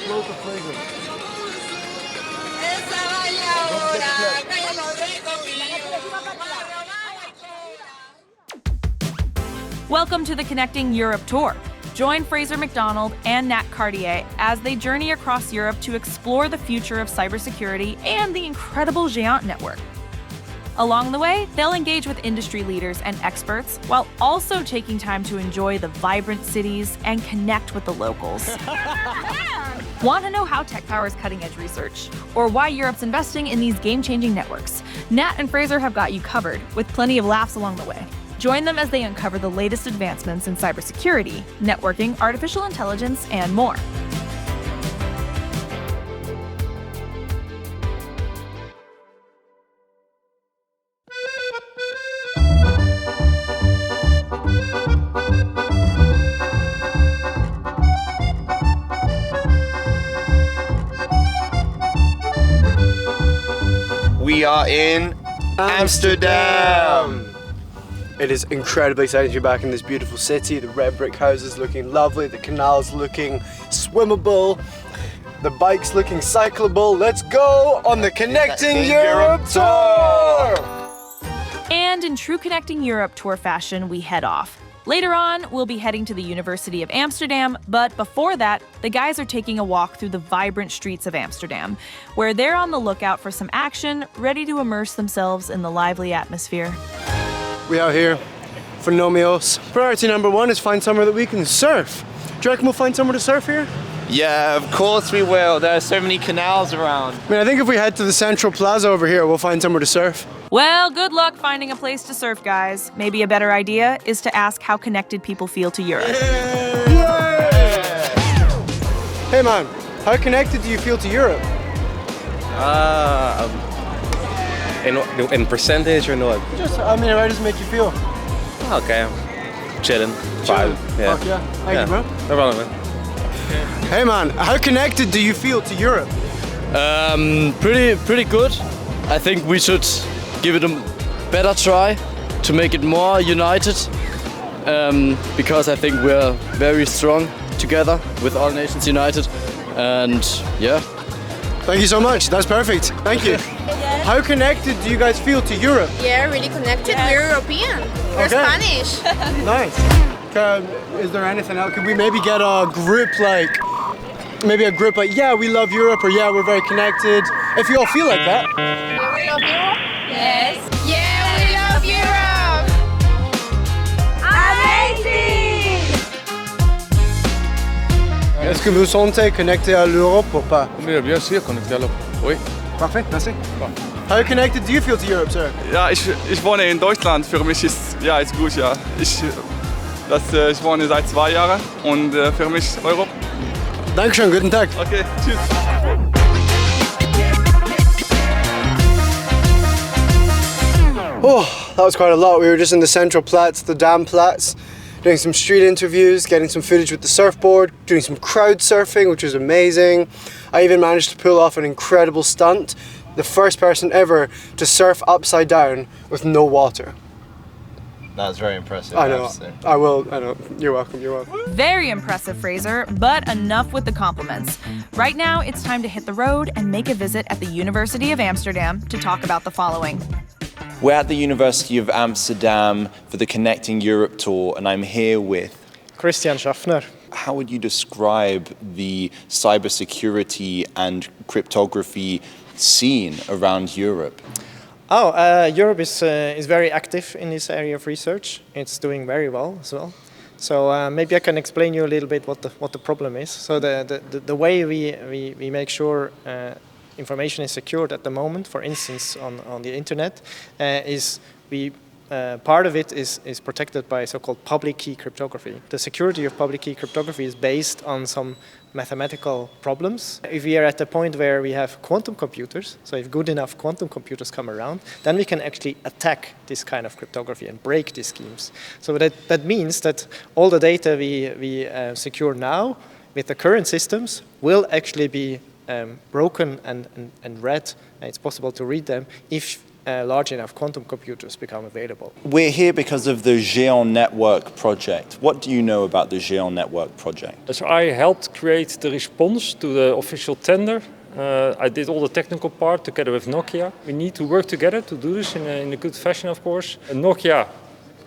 float of Fraser. Welcome to the Connecting Europe Tour. Join Fraser McDonald and Nat Cartier as they journey across Europe to explore the future of cybersecurity and the incredible GÉANT network. Along the way, they'll engage with industry leaders and experts while also taking time to enjoy the vibrant cities and connect with the locals. Want to know how tech powers cutting-edge research? Or why Europe's investing in these game-changing networks? Nat and Fraser have got you covered, with plenty of laughs along the way. Join them as they uncover the latest advancements in cybersecurity, networking, artificial intelligence, and more. We are in Amsterdam! It is incredibly exciting to be back in this beautiful city. The red brick houses looking lovely, the canals looking swimmable, the bikes looking cyclable. Let's go on the Connecting Europe Tour! And in true Connecting Europe Tour fashion, we head off. Later on, we'll be heading to the University of Amsterdam, but before that, the guys are taking a walk through the vibrant streets of Amsterdam, where they're on the lookout for some action, ready to immerse themselves in the lively atmosphere. We are here for Nomios. Priority number one is find somewhere that we can surf. Do you reckon we'll find somewhere to surf here? Yeah, of course we will. There are so many canals around. I think if we head to the central plaza over here, we'll find somewhere to surf. Well, good luck finding a place to surf, guys. Maybe a better idea is to ask how connected people feel to Europe. Yeah. Hey man, how connected do you feel to Europe? In percentage or not? Just, how does it make you feel? Okay, chilling, vibe. Yeah. Fuck yeah. Thank you, bro. No problem, man. Hey man, how connected do you feel to Europe? Pretty good. I think we should give it a better try to make it more united, because I think we're very strong together with all nations united, and yeah. Thank you so much. That's perfect. Thank you. Yes. How connected do you guys feel to Europe? Yeah, really connected. Yes. We're European. We're Spanish. Nice. Is there anything else? Could we maybe get a group like, yeah, we love Europe, or yeah, we're very connected. If you all feel like that. Yeah, we love Europe. Yes. Yeah, we love Europe. Amazing. Est-ce que vous sentez connecté à l'Europe ou pas? Oui, bien sûr, connecté à l'Europe. Oui. Parfait, merci. How connected do you feel to Europe, sir? Ja, ich wohne in Deutschland. Für mich ist gut, ja. Ich wohne seit 2 Jahren und für mich Europa. Dankeschön, guten Tag. Okay, tschüss. Oh, that was quite a lot. We were just in the central Platz, the Dam Platz, doing some street interviews, getting some footage with the surfboard, doing some crowd surfing, which was amazing. I even managed to pull off an incredible stunt, the first person ever to surf upside down with no water. That's very impressive. I know. I know. You're welcome. Very impressive, Fraser, but enough with the compliments. Right now, it's time to hit the road and make a visit at the University of Amsterdam to talk about the following. We're at the University of Amsterdam for the Connecting Europe Tour, and I'm here with Christian Schaffner. How would you describe the cybersecurity and cryptography scene around Europe? Europe is very active in this area of research. It's doing very well as well. So maybe I can explain you a little bit what the problem is. So the way we make sure information is secured at the moment, for instance on the internet, is part of it is protected by so-called public key cryptography. The security of public key cryptography is based on some mathematical problems. If we are at the point where we have quantum computers, so if good enough quantum computers come around, then we can actually attack this kind of cryptography and break these schemes. So that means that all the data we secure now with the current systems will actually be broken and read. It's possible to read them if large enough quantum computers become available. We're here because of the GÉANT network project. What do you know about the GÉANT network project? So I helped create the response to the official tender. I did all the technical part together with Nokia. We need to work together to do this in a good fashion, of course. Nokia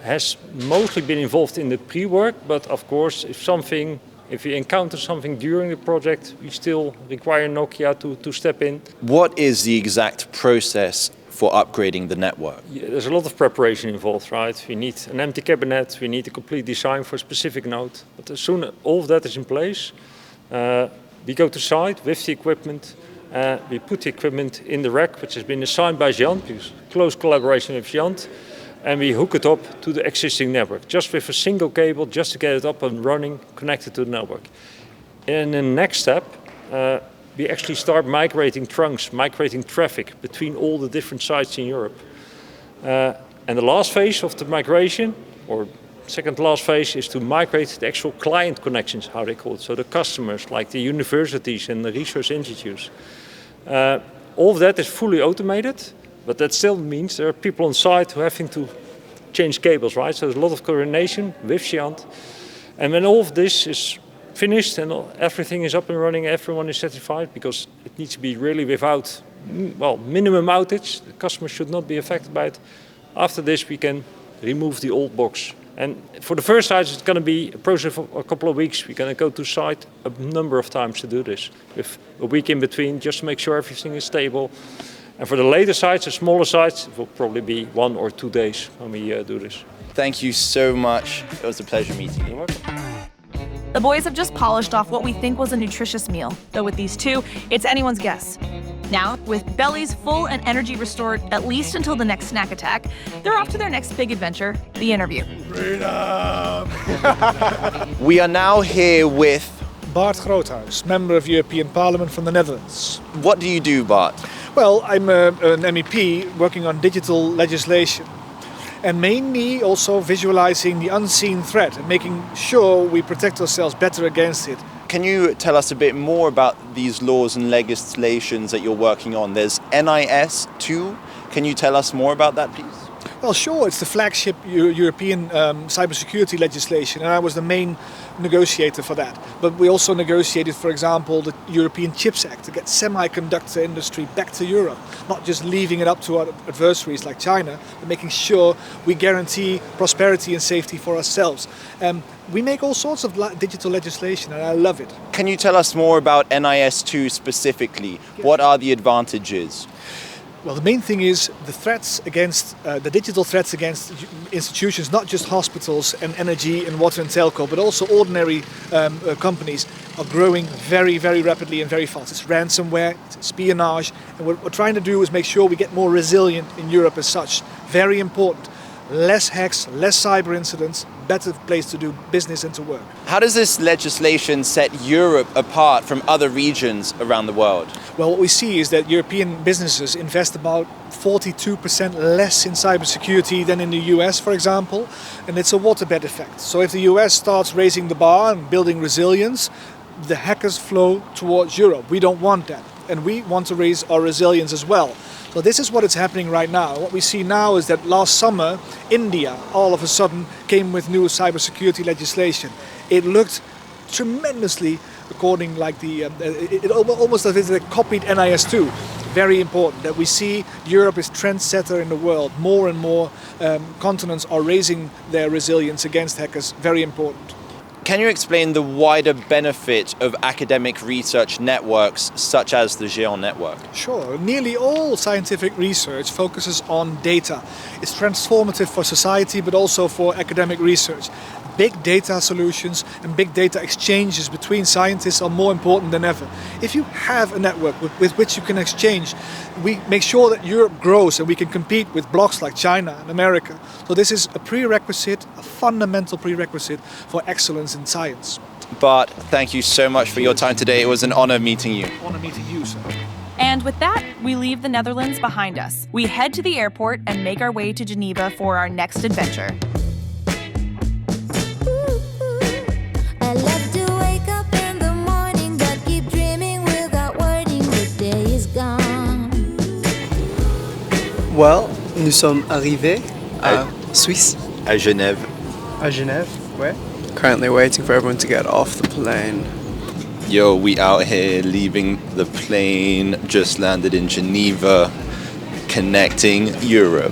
has mostly been involved in the pre-work, but of course, if we encounter something during the project, we still require Nokia to step in. What is the exact process for upgrading the network? Yeah, there's a lot of preparation involved, right? We need an empty cabinet, we need a complete design for a specific node. But as soon as all of that is in place, we go to site with the equipment. We put the equipment in the rack, which has been assigned by GÉANT, because close collaboration with GÉANT. And we hook it up to the existing network, just with a single cable, just to get it up and running, connected to the network. In the next step, we actually start migrating trunks, migrating traffic between all the different sites in Europe. And the last phase of the migration, or second to last phase, is to migrate the actual client connections, how they call it. So the customers, like the universities and the research institutes. All of that is fully automated. But that still means there are people on site who are having to change cables, right? So there's a lot of coordination with GÉANT. And when all of this is finished and everything is up and running, everyone is satisfied, because it needs to be really without, minimum outage. The customer should not be affected by it. After this, we can remove the old box. And for the first sites, it's going to be a process of a couple of weeks. We're going to go to site a number of times to do this, with a week in between, just to make sure everything is stable. And for the later sites, the smaller sites, it will probably be 1 or 2 days when we do this. Thank you so much. It was a pleasure meeting you. You're welcome. The boys have just polished off what we think was a nutritious meal, though with these two, it's anyone's guess. Now, with bellies full and energy restored at least until the next snack attack, they're off to their next big adventure, the interview. Freedom! We are now here with Bart Groothuis, member of European Parliament from the Netherlands. What do you do, Bart? Well, I'm an MEP working on digital legislation, and mainly also visualizing the unseen threat and making sure we protect ourselves better against it. Can you tell us a bit more about these laws and legislations that you're working on? There's NIS 2. Can you tell us more about that, please? Well, sure, it's the flagship European cybersecurity legislation, and I was the main negotiator for that. But we also negotiated, for example, the European Chips Act to get semiconductor industry back to Europe, not just leaving it up to our adversaries like China, but making sure we guarantee prosperity and safety for ourselves. We make all sorts of digital legislation, and I love it. Can you tell us more about NIS 2 specifically? Yes. What are the advantages? Well, the main thing is the threats against, the digital threats against institutions, not just hospitals and energy and water and telco, but also ordinary companies are growing very, very rapidly and very fast. It's ransomware, it's espionage, and what we're trying to do is make sure we get more resilient in Europe as such. Very important. Less hacks, less cyber incidents, better place to do business and to work. How does this legislation set Europe apart from other regions around the world? Well, what we see is that European businesses invest about 42% less in cybersecurity than in the US, for example, and it's a waterbed effect. So if the US starts raising the bar and building resilience, the hackers flow towards Europe. We don't want that, and we want to raise our resilience as well. So this is what is happening right now. What we see now is that last summer, India all of a sudden came with new cybersecurity legislation. It looked tremendously according like it almost as if they copied NIS 2. Very important that we see Europe is trendsetter in the world. More and more continents are raising their resilience against hackers. Very important. Can you explain the wider benefit of academic research networks such as the GÉANT network? Sure. Nearly all scientific research focuses on data. It's transformative for society, but also for academic research. Big data solutions and big data exchanges between scientists are more important than ever. If you have a network with which you can exchange, we make sure that Europe grows and we can compete with blocks like China and America. So this is a prerequisite, a fundamental prerequisite for excellence in science. Bart, thank you so much for your time today. It was an honor meeting you. Honor meeting you, sir. And with that, we leave the Netherlands behind us. We head to the airport and make our way to Geneva for our next adventure. I love to wake up in the morning, but keep dreaming without wording. The day is gone. Well, Nous sommes arrivés à Suisse. À Genève. À Genève, ouais. Currently waiting for everyone to get off the plane. Yo, we out here leaving the plane, just landed in Geneva, connecting Europe.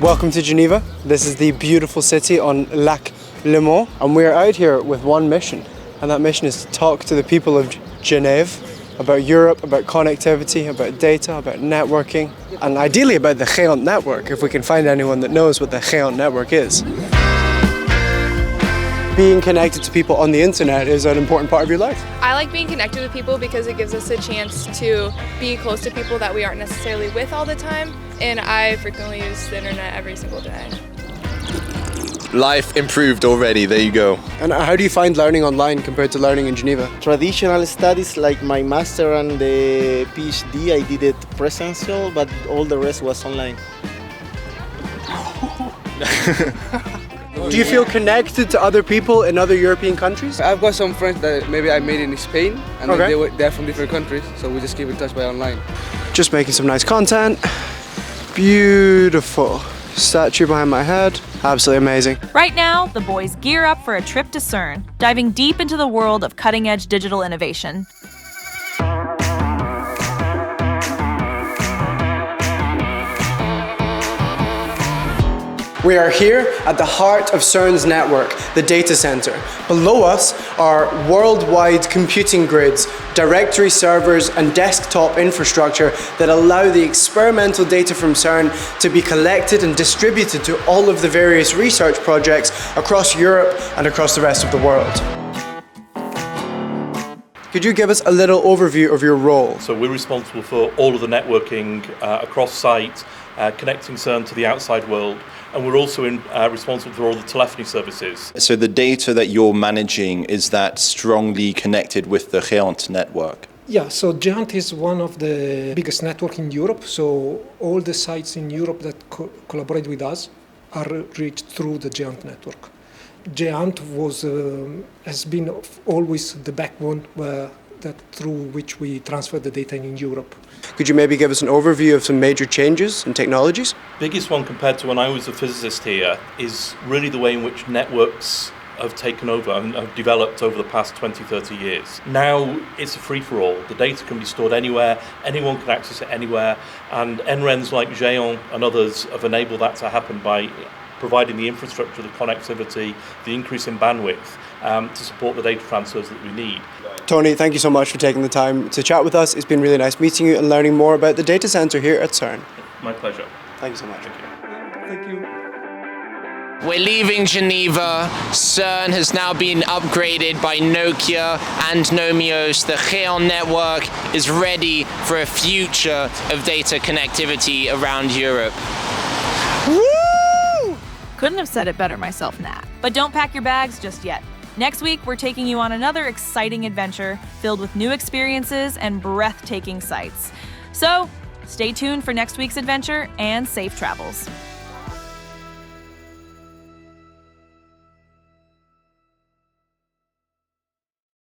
Welcome to Geneva. This is the beautiful city on Lac Le Mans, and we are out here with one mission, and that mission is to talk to the people of Genève about Europe, about connectivity, about data, about networking, and ideally about the GÉANT network, if we can find anyone that knows what the GÉANT network is. Being connected to people on the internet is an important part of your life. I like being connected with people because it gives us a chance to be close to people that we aren't necessarily with all the time, and I frequently use the internet every single day. Life improved already, there you go. And how do you find learning online compared to learning in Geneva? Traditional studies like my master and the PhD, I did it presential, but all the rest was online. Do you feel connected to other people in other European countries? I've got some friends that maybe I made in Spain, and Okay. they're from different countries, so we just keep in touch by online. Just making some nice content. Beautiful. Statue behind my head. Absolutely amazing. Right now, the boys gear up for a trip to CERN, diving deep into the world of cutting-edge digital innovation. We are here at the heart of CERN's network, the data center. Below us are worldwide computing grids, directory servers, and desktop infrastructure that allow the experimental data from CERN to be collected and distributed to all of the various research projects across Europe and across the rest of the world. Could you give us a little overview of your role? So we're responsible for all of the networking across site, connecting CERN to the outside world, and we're also responsible for all the telephony services. So the data that you're managing, is that strongly connected with the GÉANT network? Yeah, so GÉANT is one of the biggest networks in Europe, so all the sites in Europe that collaborate with us are reached through the GÉANT network. GÉANT has been always the backbone through which we transfer the data in Europe. Could you maybe give us an overview of some major changes and technologies? Biggest one compared to when I was a physicist here is really the way in which networks have taken over and have developed over the past 20-30 years. Now it's a free-for-all. The data can be stored anywhere, anyone can access it anywhere, and NRENs like GÉANT and others have enabled that to happen by providing the infrastructure, the connectivity, the increase in bandwidth to support the data transfers that we need. Tony, thank you so much for taking the time to chat with us. It's been really nice meeting you and learning more about the data center here at CERN. My pleasure. Thank you so much. Thank you. We're leaving Geneva. CERN has now been upgraded by Nokia and Nomios. The GÉANT network is ready for a future of data connectivity around Europe. Woo! Couldn't have said it better myself, Nat. But don't pack your bags just yet. Next week, we're taking you on another exciting adventure filled with new experiences and breathtaking sights. So, stay tuned for next week's adventure and safe travels.